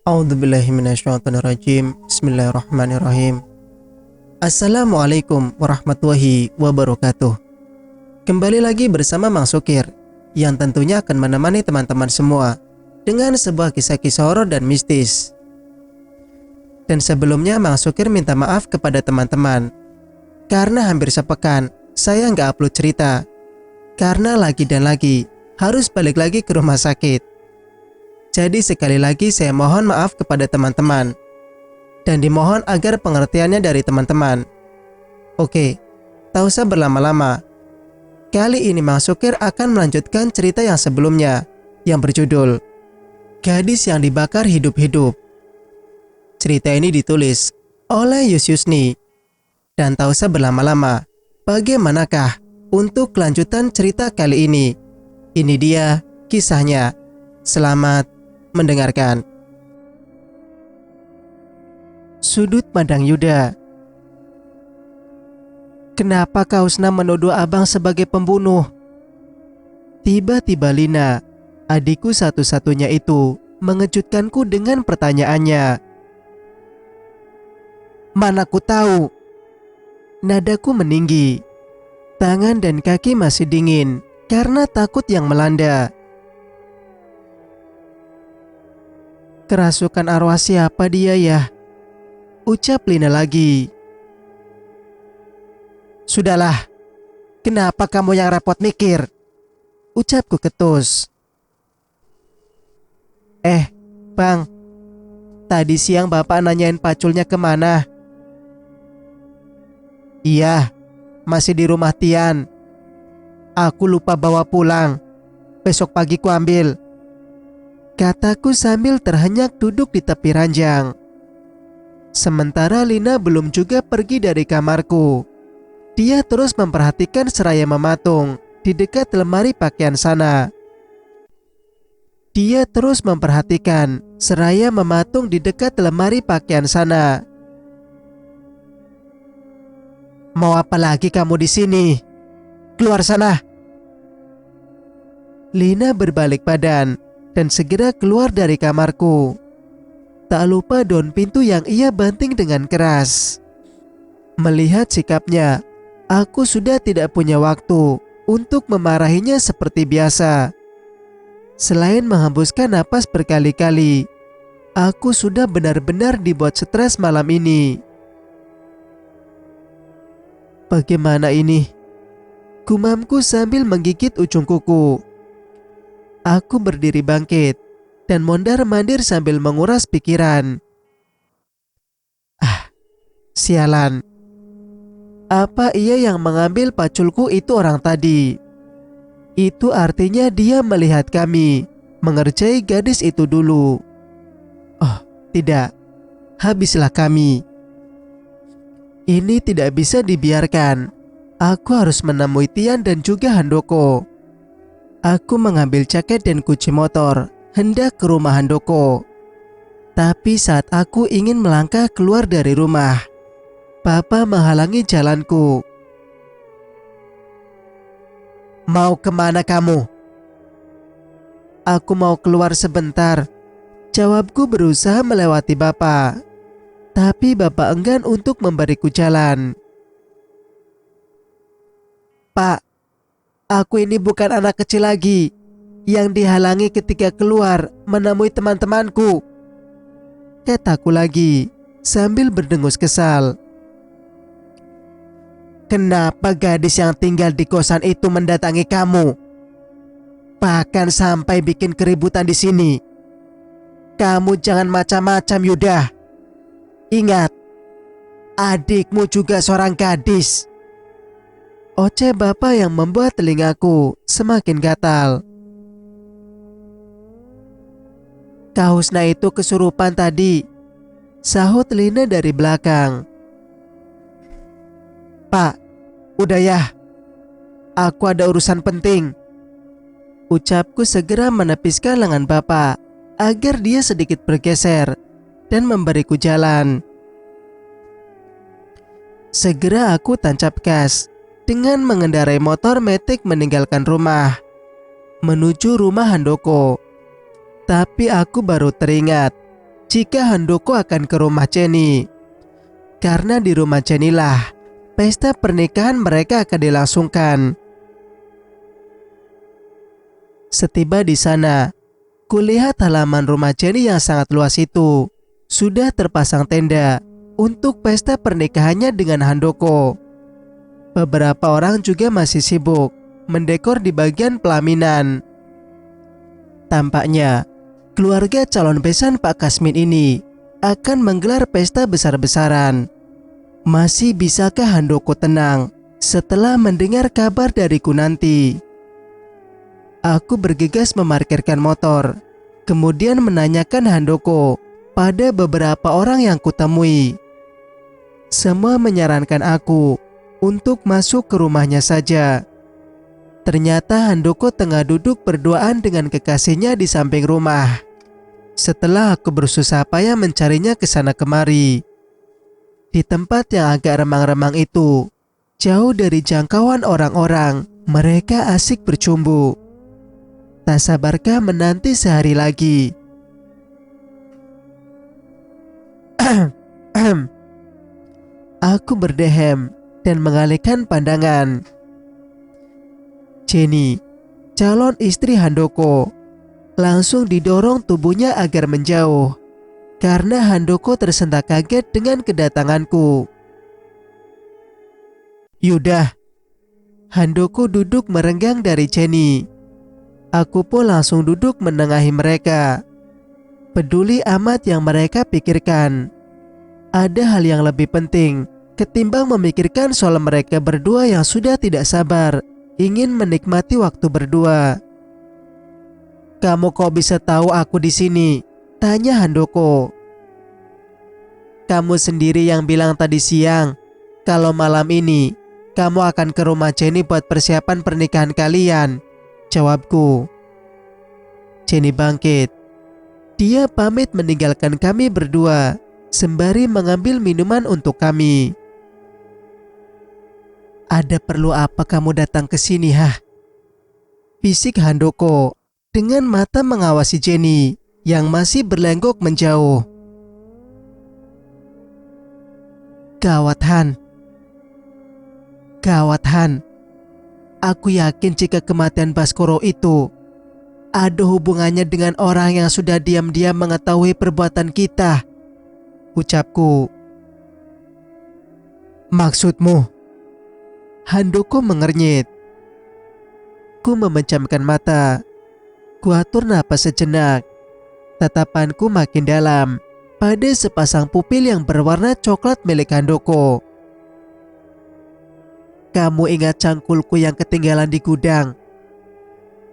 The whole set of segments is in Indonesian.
A'udzubillahiminasyaitonirrajim. Bismillahirrahmanirrahim. Assalamualaikum warahmatullahi wabarakatuh. Kembali lagi bersama Mang Sukir, yang tentunya akan menemani teman-teman semua dengan sebuah kisah-kisah horor dan mistis. Dan sebelumnya Mang Sukir minta maaf kepada teman-teman karena hampir sepekan saya nggak upload cerita, karena lagi dan lagi harus balik lagi ke rumah sakit. Jadi sekali lagi saya mohon maaf kepada teman-teman dan dimohon agar pengertiannya dari teman-teman. Oke, tak usah berlama-lama. Kali ini Mang Sukir akan melanjutkan cerita yang sebelumnya yang berjudul Gadis yang Dibakar Hidup-Hidup. Cerita ini ditulis oleh Yusyusni. Dan tak usah berlama-lama, bagaimanakah untuk kelanjutan cerita kali ini? Ini dia kisahnya. Selamat mendengarkan. Sudut pandang Yuda. Kenapa kau senang menuduh abang sebagai pembunuh? Tiba-tiba Lina, adikku satu-satunya itu, mengejutkanku dengan pertanyaannya. Mana ku tahu? Nadaku meninggi. Tangan dan kaki masih dingin karena takut yang melanda. Kerasukan arwah siapa dia ya? Ucap Lina lagi. Sudahlah, kenapa kamu yang repot mikir? Ucapku ketus. Bang, tadi siang bapak nanyain paculnya kemana? Iya, masih di rumah Tian. Aku lupa bawa pulang. Besok pagi ku ambil. Kataku sambil terhenyak duduk di tepi ranjang. Sementara Lina belum juga pergi dari kamarku. Dia terus memperhatikan seraya mematung di dekat lemari pakaian sana. Mau apa lagi kamu di sini? Keluar sana. Lina berbalik badan dan segera keluar dari kamarku. Tak lupa daun pintu yang ia banting dengan keras. Melihat sikapnya, aku sudah tidak punya waktu untuk memarahinya seperti biasa. Selain menghembuskan napas berkali-kali, aku sudah benar-benar dibuat stres malam ini. Bagaimana ini? Gumamku sambil menggigit ujung kuku. Aku berdiri bangkit dan mondar-mandir sambil menguras pikiran. Sialan. Apa ia yang mengambil paculku itu orang tadi? Itu artinya dia melihat kami mengerjai gadis itu dulu. Oh, tidak. Habislah kami. Ini tidak bisa dibiarkan. Aku harus menemui Tian dan juga Handoko. Aku mengambil jaket dan kunci motor, hendak ke rumah Handoko. Tapi saat aku ingin melangkah keluar dari rumah, Papa menghalangi jalanku. Mau kemana kamu? Aku mau keluar sebentar. Jawabku berusaha melewati Bapak. Tapi Bapak enggan untuk memberiku jalan. Pak, aku ini bukan anak kecil lagi yang dihalangi ketika keluar menemui teman-temanku. Kataku lagi sambil berdengus kesal. Kenapa gadis yang tinggal di kosan itu mendatangi kamu? Bahkan sampai bikin keributan di sini. Kamu jangan macam-macam, Yuda. Ingat, adikmu juga seorang gadis. Oceh Bapak yang membuat telingaku semakin gatal. Kausna itu kesurupan tadi, sahut Lina dari belakang. Pak, udah ya. Aku ada urusan penting. Ucapku segera menepiskan lengan Bapak agar dia sedikit bergeser dan memberiku jalan. Segera aku tancap gas dengan mengendarai motor metik meninggalkan rumah menuju rumah Handoko. Tapi aku baru teringat jika Handoko akan ke rumah Jenny. Karena di rumah Jenny lah pesta pernikahan mereka akan dilangsungkan. Setiba di sana, kulihat halaman rumah Jenny yang sangat luas itu sudah terpasang tenda untuk pesta pernikahannya dengan Handoko. Beberapa orang juga masih sibuk mendekor di bagian pelaminan. Tampaknya keluarga calon besan Pak Kasmin ini akan menggelar pesta besar-besaran. Masih bisakah Handoko tenang setelah mendengar kabar dariku nanti? Aku bergegas memarkirkan motor, kemudian menanyakan Handoko pada beberapa orang yang kutemui. Semua menyarankan aku untuk masuk ke rumahnya saja. Ternyata Handoko tengah duduk berduaan dengan kekasihnya di samping rumah. Setelah aku bersusah payah mencarinya ke sana kemari, di tempat yang agak remang-remang itu, jauh dari jangkauan orang-orang, mereka asik bercumbu. Tak sabarkah menanti sehari lagi. Aku berdehem dan mengalihkan pandangan. Jenny, calon istri Handoko, langsung didorong tubuhnya agar menjauh karena Handoko tersentak kaget dengan kedatanganku. Yudah, Handoko duduk merenggang dari Jenny. Aku pun langsung duduk menengahi mereka. Peduli amat yang mereka pikirkan. Ada hal yang lebih penting ketimbang memikirkan soal mereka berdua yang sudah tidak sabar ingin menikmati waktu berdua. Kamu kok bisa tahu aku di sini? Tanya Handoko. Kamu sendiri yang bilang tadi siang kalau malam ini kamu akan ke rumah Jenny buat persiapan pernikahan kalian, jawabku. Jenny bangkit. Dia pamit meninggalkan kami berdua sembari mengambil minuman untuk kami. Ada perlu apa kamu datang ke sini, bisik Handoko dengan mata mengawasi Jenny yang masih berlenggok menjauh. Gawat Han. Aku yakin jika kematian Baskoro itu ada hubungannya dengan orang yang sudah diam-diam mengetahui perbuatan kita, ucapku. Maksudmu? Handoko mengernyit. Ku memejamkan mata. Ku atur napas sejenak. Tatapanku makin dalam pada sepasang pupil yang berwarna coklat milik Handoko. Kamu ingat cangkulku yang ketinggalan di gudang?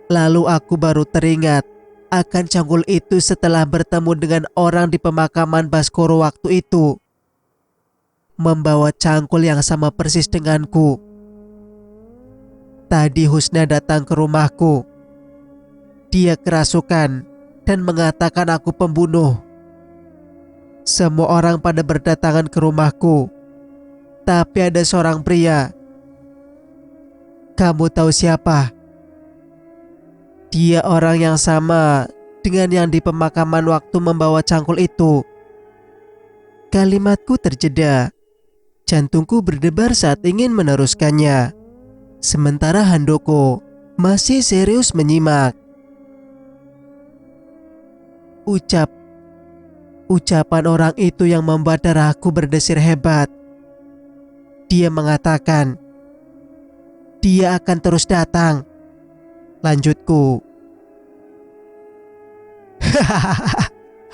Lalu aku baru teringat akan cangkul itu setelah bertemu dengan orang di pemakaman Baskoro waktu itu. Membawa cangkul yang sama persis denganku. Tadi Husna datang ke rumahku. Dia kerasukan dan mengatakan aku pembunuh. Semua orang pada berdatangan ke rumahku. Tapi ada seorang pria. Kamu tahu siapa? Dia orang yang sama dengan yang di pemakaman waktu membawa cangkul itu. Kalimatku terjeda. Jantungku berdebar saat ingin meneruskannya. Sementara Handoko masih serius menyimak. Ucapan orang itu yang membuat darahku berdesir hebat. Dia mengatakan dia akan terus datang, lanjutku.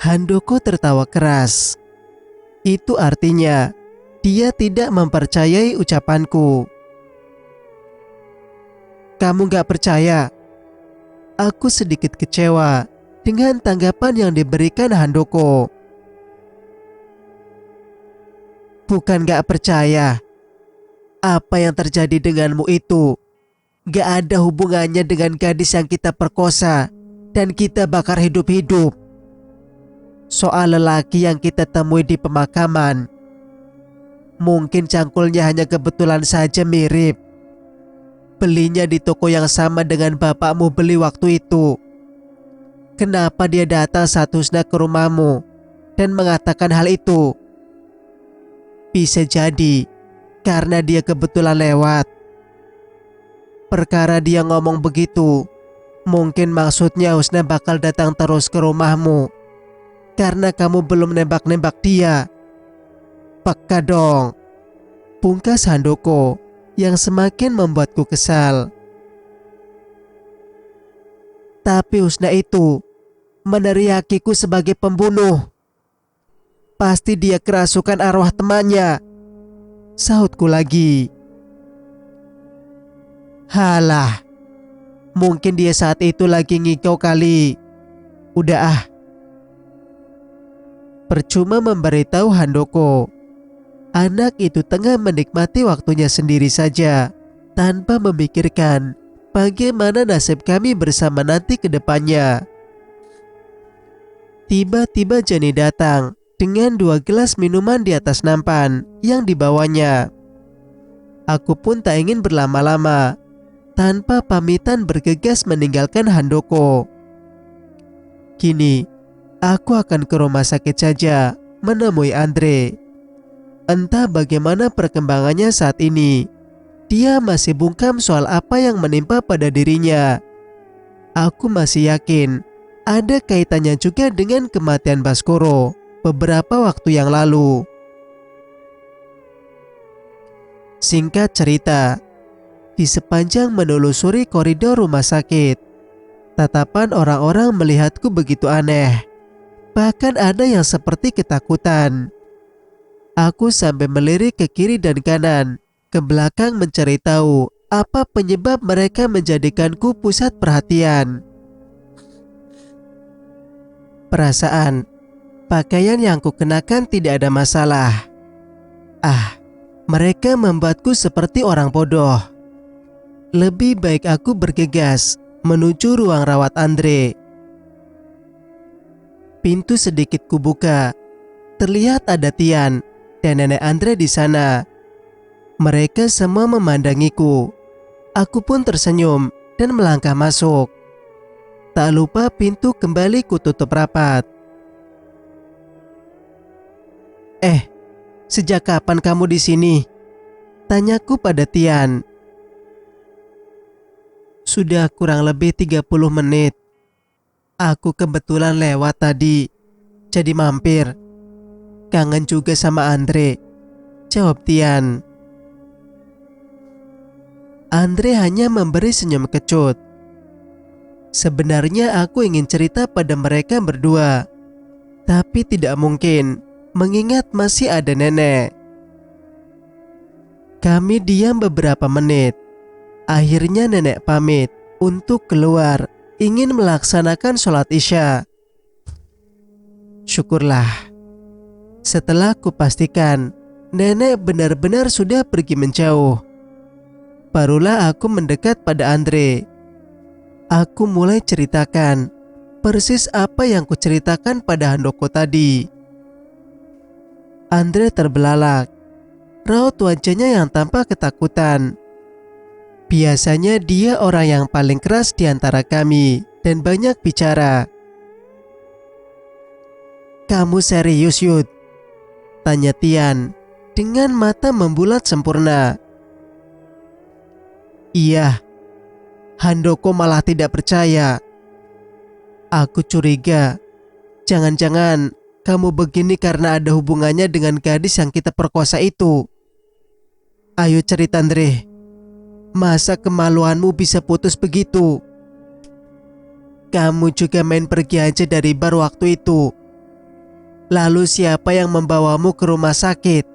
Handoko tertawa keras. Itu artinya dia tidak mempercayai ucapanku. Kamu gak percaya? Aku sedikit kecewa dengan tanggapan yang diberikan Handoko. Bukan gak percaya. Apa yang terjadi denganmu itu gak ada hubungannya dengan gadis yang kita perkosa dan kita bakar hidup-hidup. Soal lelaki yang kita temui di pemakaman, mungkin cangkulnya hanya kebetulan saja mirip. Belinya di toko yang sama dengan bapakmu beli waktu itu. Kenapa dia datang saat Husna ke rumahmu? dan mengatakan hal itu? Bisa jadi karena dia kebetulan lewat. Perkara dia ngomong begitu, mungkin maksudnya Husna bakal datang terus ke rumahmu karena kamu belum nembak-nembak dia. Peka dong, pungkas Handoko yang semakin membuatku kesal. Tapi Husna itu meneriakiku sebagai pembunuh. Pasti dia kerasukan arwah temannya, sahutku lagi. Halah, mungkin dia saat itu lagi ngigau kali. Udah ah. Percuma memberitahu Handoko. Anak itu tengah menikmati waktunya sendiri saja, tanpa memikirkan bagaimana nasib kami bersama nanti ke depannya. Tiba-tiba Jenny datang dengan 2 gelas minuman di atas nampan yang dibawanya. Aku pun tak ingin berlama-lama. Tanpa pamitan bergegas meninggalkan Handoko. Kini, aku akan ke rumah sakit saja menemui Andre. Entah bagaimana perkembangannya saat ini. Dia masih bungkam soal apa yang menimpa pada dirinya. Aku masih yakin ada kaitannya juga dengan kematian Baskoro beberapa waktu yang lalu. Singkat cerita, di sepanjang menelusuri koridor rumah sakit, tatapan orang-orang melihatku begitu aneh. Bahkan ada yang seperti ketakutan. Aku sampai melirik ke kiri dan kanan, ke belakang mencari tahu apa penyebab mereka menjadikanku pusat perhatian. Perasaan, pakaian yang kukenakan tidak ada masalah. Mereka membuatku seperti orang bodoh. Lebih baik aku bergegas menuju ruang rawat Andre. Pintu sedikit kubuka. Terlihat ada Tian dan nenek Andre di sana. Mereka semua memandangiku. Aku pun tersenyum dan melangkah masuk. Tak lupa pintu kembali kututup rapat. Sejak kapan kamu di sini? Tanyaku pada Tian. Sudah kurang lebih 30 menit. Aku kebetulan lewat tadi, jadi mampir. Kangen juga sama Andre, jawab Tian. Andre hanya memberi senyum kecut. Sebenarnya aku ingin cerita pada mereka berdua, tapi tidak mungkin mengingat masih ada nenek. Kami diam beberapa menit. Akhirnya nenek pamit untuk keluar, ingin melaksanakan sholat isya. Syukurlah. Setelah kupastikan nenek benar-benar sudah pergi menjauh, barulah aku mendekat pada Andre. Aku mulai ceritakan persis apa yang kuceritakan pada Handoko tadi. Andre terbelalak. Raut wajahnya yang tampak ketakutan. Biasanya dia orang yang paling keras di antara kami dan banyak bicara. Kamu serius, Yud? Tanya Tian dengan mata membulat sempurna. Iya. Handoko malah tidak percaya. Aku curiga. Jangan-jangan kamu begini karena ada hubungannya dengan gadis yang kita perkosa itu. Ayo cerita, Andre. Masa kemaluanmu bisa putus begitu? Kamu juga main pergi aja dari bar waktu itu. Lalu siapa yang membawamu ke rumah sakit?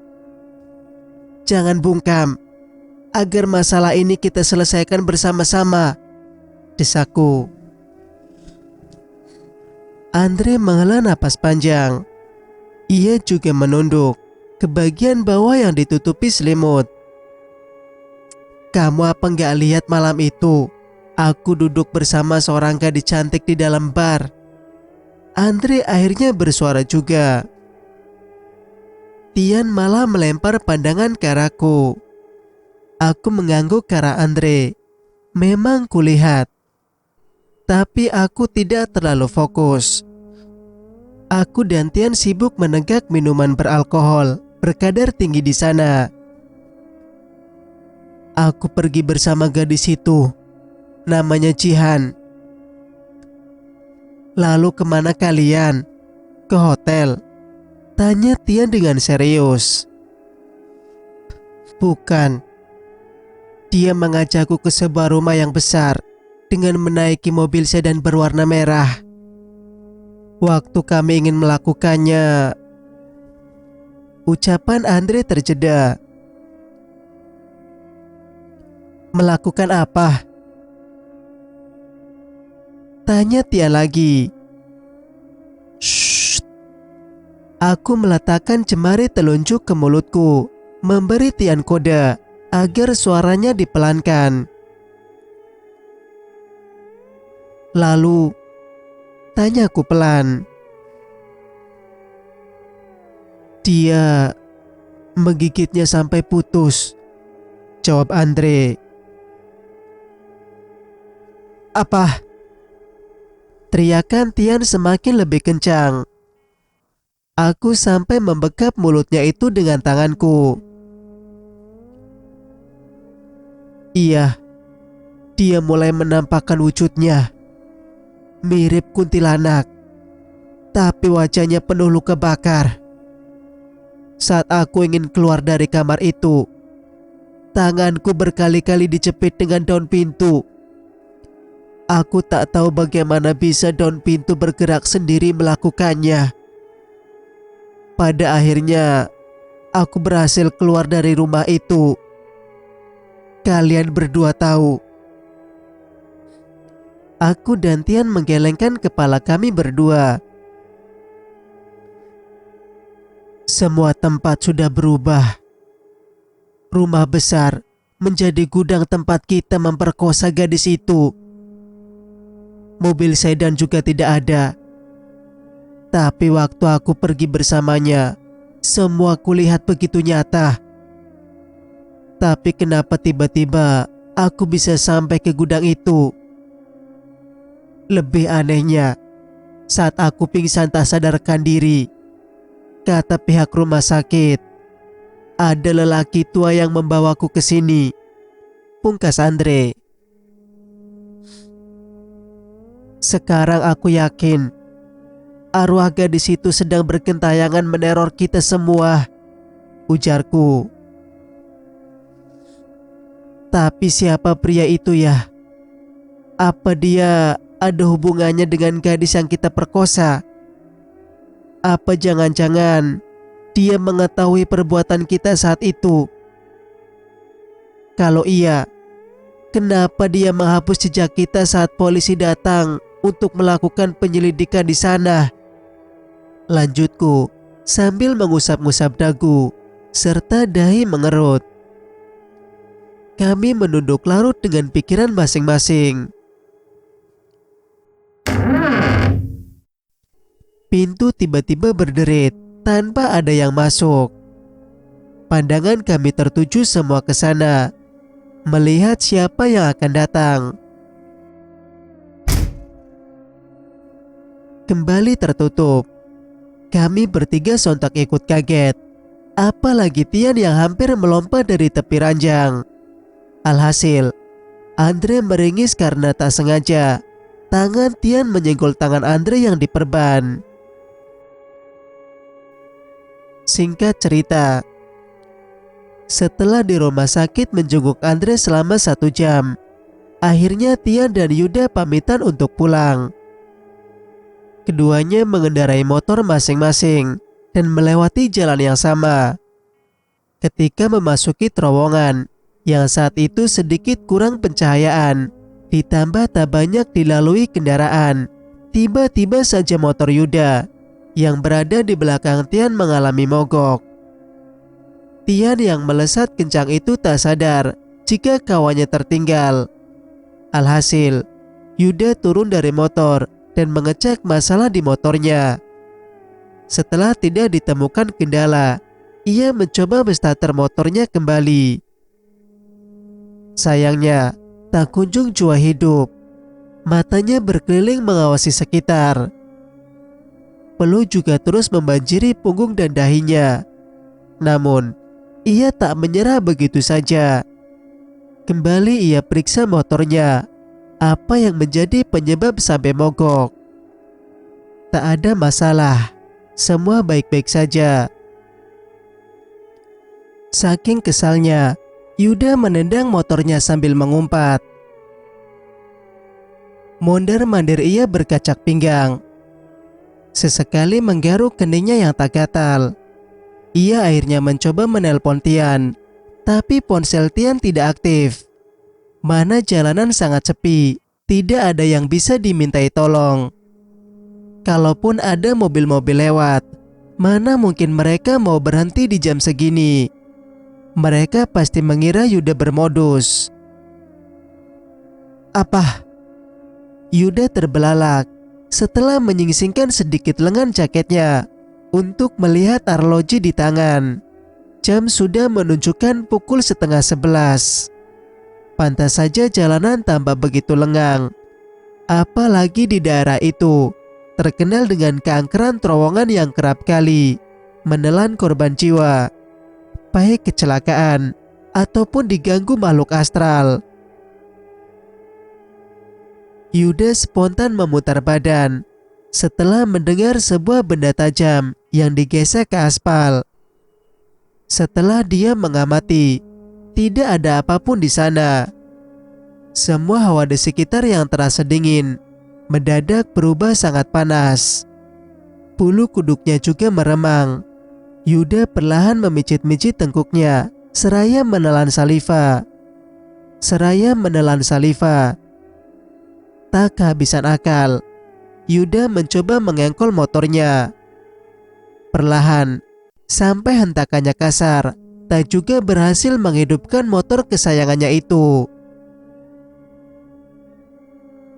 Jangan bungkam. Agar masalah ini kita selesaikan bersama-sama, desaku. Andre menghela napas panjang. Ia juga menunduk ke bagian bawah yang ditutupi selimut. Kamu apa nggak lihat malam itu? Aku duduk bersama seorang gadis cantik di dalam bar. Andre akhirnya bersuara juga. Tian malah melempar pandangan ke arahku. Aku mengangguk ke arah Andre. Memang kulihat. Tapi aku tidak terlalu fokus. Aku dan Tian sibuk menenggak minuman beralkohol berkadar tinggi di sana. Aku pergi bersama gadis itu. Namanya Jihan. Lalu kemana kalian? Ke hotel? Tanya Tian dengan serius. Bukan. Dia mengajakku ke sebuah rumah yang besar dengan menaiki mobil sedan berwarna merah. Waktu kami ingin melakukannya, ucapan Andre terjeda. Melakukan apa? Tanya Tian lagi. Shh. Aku meletakkan jemari telunjuk ke mulutku, memberi Tian kode agar suaranya dipelankan. Lalu, tanyaku pelan. Dia menggigitnya sampai putus, jawab Andre. Apa? Teriakan Tian semakin lebih kencang. Aku sampai membekap mulutnya itu dengan tanganku. Iya, dia mulai menampakkan wujudnya. Mirip kuntilanak, tapi wajahnya penuh luka bakar. Saat aku ingin keluar dari kamar itu, tanganku berkali-kali dijepit dengan daun pintu. Aku tak tahu bagaimana bisa daun pintu bergerak sendiri melakukannya. Pada akhirnya, aku berhasil keluar dari rumah itu. Kalian berdua tahu. Aku dan Tian menggelengkan kepala kami berdua. Semua tempat sudah berubah. Rumah besar menjadi gudang tempat kita memperkosa gadis itu. Mobil sedan juga tidak ada. Tapi waktu aku pergi bersamanya, semua kulihat begitu nyata. Tapi kenapa tiba-tiba aku bisa sampai ke gudang itu? Lebih anehnya, saat aku pingsan tak sadarkan diri, kata pihak rumah sakit, ada lelaki tua yang membawaku ke sini. Pungkas Andre. Sekarang aku yakin arwah gadis itu sedang bergentayangan meneror kita semua, ujarku. Tapi siapa pria itu ya? Apa dia ada hubungannya dengan gadis yang kita perkosa? Apa jangan-jangan dia mengetahui perbuatan kita saat itu? Kalau iya, kenapa dia menghapus jejak kita saat polisi datang untuk melakukan penyelidikan di sana? Lanjutku sambil mengusap-ngusap dagu serta dahi mengerut. Kami menunduk larut dengan pikiran masing-masing. Pintu tiba-tiba berderit tanpa ada yang masuk. Pandangan kami tertuju semua ke sana, melihat siapa yang akan datang. Kembali tertutup. Kami bertiga sontak ikut kaget. Apalagi Tian yang hampir melompat dari tepi ranjang. Alhasil, Andre meringis karena tak sengaja tangan Tian menyenggol tangan Andre yang diperban. Singkat cerita, setelah di rumah sakit menjenguk Andre selama 1 jam, akhirnya Tian dan Yuda pamitan untuk pulang. Keduanya mengendarai motor masing-masing dan melewati jalan yang sama. Ketika memasuki terowongan yang saat itu sedikit kurang pencahayaan, ditambah tak banyak dilalui kendaraan, tiba-tiba saja motor Yuda yang berada di belakang Tian mengalami mogok. Tian yang melesat kencang itu tak sadar jika kawannya tertinggal. Alhasil, Yuda turun dari motor dan mengecek masalah di motornya. Setelah tidak ditemukan kendala, ia mencoba menstarter motornya kembali. Sayangnya, tak kunjung jua hidup. Matanya berkeliling mengawasi sekitar. peluh juga terus membanjiri punggung dan dahinya. Namun, ia tak menyerah begitu saja. Kembali ia periksa motornya. Apa yang menjadi penyebab sampai mogok? Tak ada masalah. Semua baik-baik saja. Saking kesalnya, Yuda menendang motornya sambil mengumpat. Mondar-mandir ia berkacak pinggang. Sesekali menggaruk keningnya yang tak gatal. Ia akhirnya mencoba menelpon Tian, tapi ponsel Tian tidak aktif. Mana jalanan sangat sepi, tidak ada yang bisa dimintai tolong. Kalaupun ada mobil-mobil lewat, mana mungkin mereka mau berhenti di jam segini? Mereka pasti mengira Yuda bermodus. Apa? Yuda terbelalak setelah menyingsingkan sedikit lengan jaketnya untuk melihat arloji di tangan. Jam sudah menunjukkan pukul 10:30. Pantas saja jalanan tambah begitu lengang. Apalagi di daerah itu terkenal dengan keangkeran terowongan yang kerap kali menelan korban jiwa, baik kecelakaan ataupun diganggu makhluk astral. Yuda spontan memutar badan setelah mendengar sebuah benda tajam yang digesek ke aspal. Setelah dia mengamati, tidak ada apapun di sana. Semua hawa di sekitar yang terasa dingin mendadak berubah sangat panas. Bulu kuduknya juga meremang. Yuda perlahan memijit-mijit tengkuknya seraya menelan saliva. Tak kehabisan akal, Yuda mencoba mengengkol motornya. Perlahan, sampai hentakannya kasar, tak juga berhasil menghidupkan motor kesayangannya itu.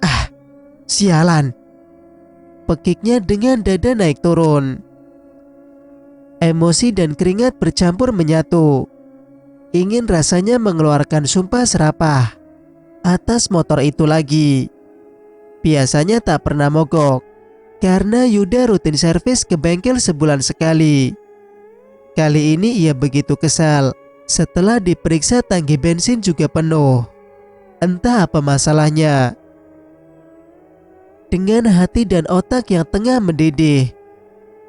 Ah, sialan! Pekiknya dengan dada naik turun. Emosi dan keringat bercampur menyatu. Ingin rasanya mengeluarkan sumpah serapah atas motor itu lagi. Biasanya tak pernah mogok, karena Yuda rutin servis ke bengkel sebulan sekali. Kali ini ia begitu kesal, setelah diperiksa tangki bensin juga penuh. Entah apa masalahnya. Dengan hati dan otak yang tengah mendidih,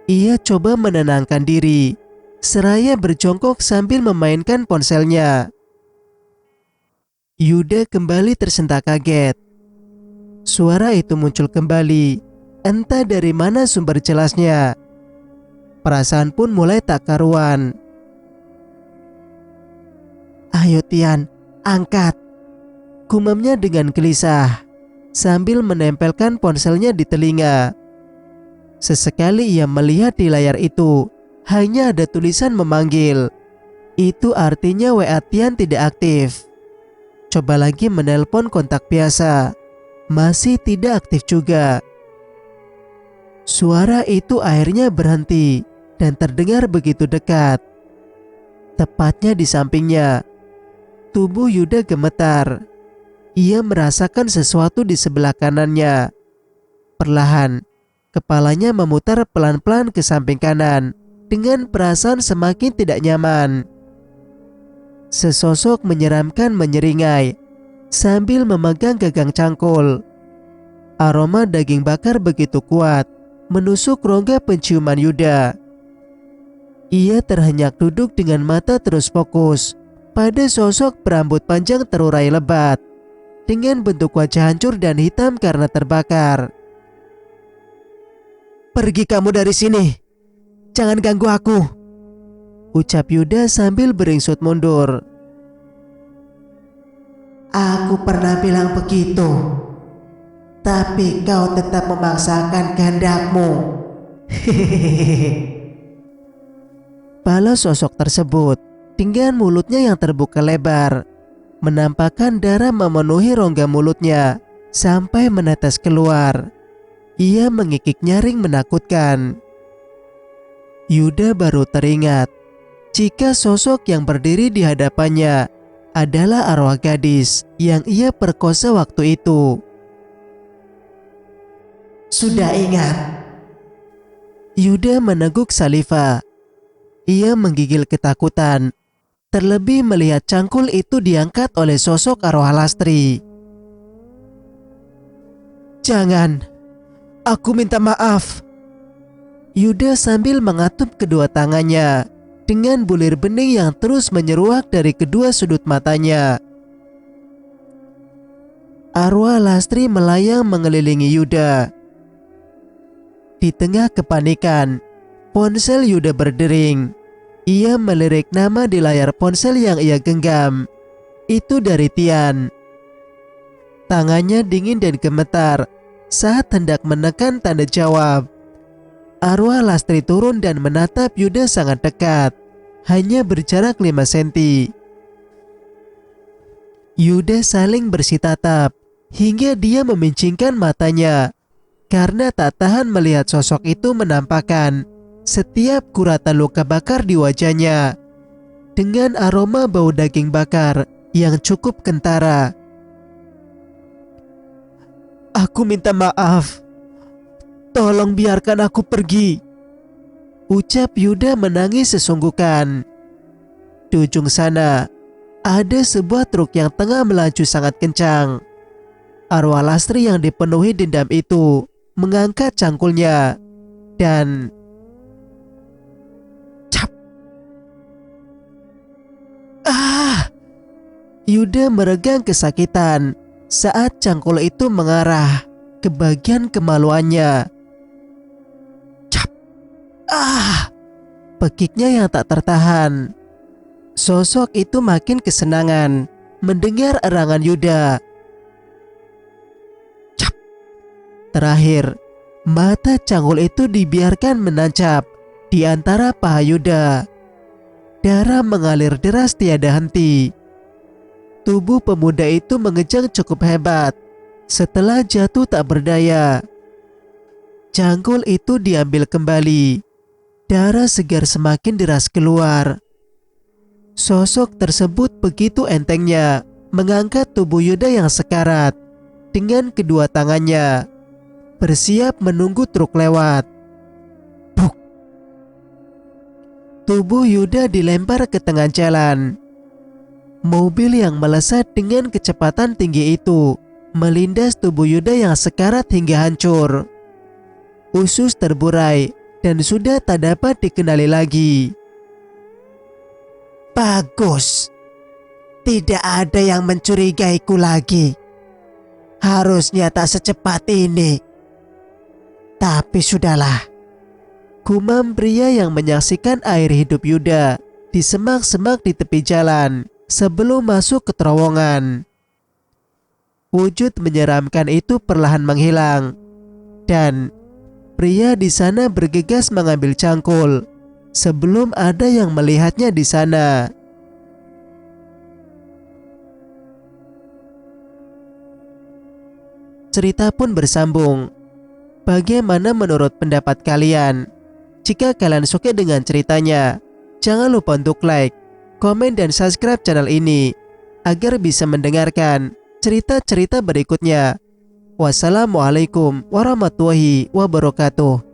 ia coba menenangkan diri, seraya berjongkok sambil memainkan ponselnya. Yuda kembali tersentak kaget. Suara itu muncul kembali, entah dari mana sumber jelasnya. Perasaan pun mulai tak karuan. Ayo Tian, angkat, gumamnya dengan gelisah, sambil menempelkan ponselnya di telinga. Sesekali ia melihat di layar itu, hanya ada tulisan memanggil. Itu artinya WA Tian tidak aktif. Coba lagi menelpon kontak biasa. Masih tidak aktif juga. Suara itu akhirnya berhenti dan terdengar begitu dekat. Tepatnya di sampingnya. Tubuh Yuda gemetar. Ia merasakan sesuatu di sebelah kanannya. Perlahan, kepalanya memutar pelan-pelan ke samping kanan dengan perasaan semakin tidak nyaman. Sesosok menyeramkan menyeringai sambil memegang gagang cangkul. Aroma daging bakar begitu kuat menusuk rongga penciuman Yuda. Ia terhenyak duduk dengan mata terus fokus pada sosok berambut panjang terurai lebat dengan bentuk wajah hancur dan hitam karena terbakar. Pergi kamu dari sini, jangan ganggu aku, ucap Yuda sambil beringsut mundur. Aku pernah bilang begitu, tapi kau tetap memaksakan kehendakmu. Balas sosok tersebut dengan mulutnya yang terbuka lebar, menampakkan darah memenuhi rongga mulutnya sampai menetes keluar. Ia mengikik nyaring menakutkan. Yuda baru teringat jika sosok yang berdiri di hadapannya adalah arwah gadis yang ia perkosa waktu itu. Sudah ingat, Yuda meneguk Saliva. Ia menggigil ketakutan, terlebih melihat cangkul itu diangkat oleh sosok arwah Lastri. "Jangan, aku minta maaf." Yuda sambil mengatup kedua tangannya dengan bulir bening yang terus menyeruak dari kedua sudut matanya. Arwah Lastri melayang mengelilingi Yuda. Di tengah kepanikan, ponsel Yuda berdering. Ia melirik nama di layar ponsel yang ia genggam. Itu dari Tian. Tangannya dingin dan gemetar saat hendak menekan tanda jawab. Arwah Lastri turun dan menatap Yuda sangat dekat, hanya berjarak 5 senti. Yuda saling bersitatap hingga dia memincingkan matanya karena tak tahan melihat sosok itu menampakkan setiap guratan luka bakar di wajahnya dengan aroma bau daging bakar yang cukup kentara. "Aku minta maaf. Tolong biarkan aku pergi," ucap Yuda menangis sesungguhkan. Di ujung sana, ada sebuah truk yang tengah melaju sangat kencang. Arwah Lastri yang dipenuhi dendam itu mengangkat cangkulnya dan cap. Yuda meregang kesakitan saat cangkul itu mengarah ke bagian kemaluannya. Cap. Pekiknya yang tak tertahan. Sosok itu makin kesenangan mendengar erangan Yuda. Terakhir, mata cangkul itu dibiarkan menancap di antara paha Yuda. Darah mengalir deras tiada henti. Tubuh pemuda itu mengejang cukup hebat. Setelah jatuh tak berdaya, cangkul itu diambil kembali. Darah segar semakin deras keluar. Sosok tersebut begitu entengnya mengangkat tubuh Yuda yang sekarat dengan kedua tangannya, bersiap menunggu truk lewat. Buk. Tubuh Yuda dilempar ke tengah jalan. Mobil yang melesat dengan kecepatan tinggi itu melindas tubuh Yuda yang sekarat hingga hancur. Usus terburai dan sudah tak dapat dikenali lagi. Bagus. Tidak ada yang mencurigaiku lagi. Harusnya tak secepat ini. Tapi sudahlah. Gumam pria yang menyaksikan air hidup Yuda di semak-semak di tepi jalan sebelum masuk ke terowongan. Wujud menyeramkan itu perlahan menghilang, dan pria di sana bergegas mengambil cangkul sebelum ada yang melihatnya di sana. Cerita pun bersambung. Bagaimana menurut pendapat kalian? Jika kalian suka dengan ceritanya, jangan lupa untuk like, komen, dan subscribe channel ini agar bisa mendengarkan cerita-cerita berikutnya. Wassalamualaikum warahmatullahi wabarakatuh.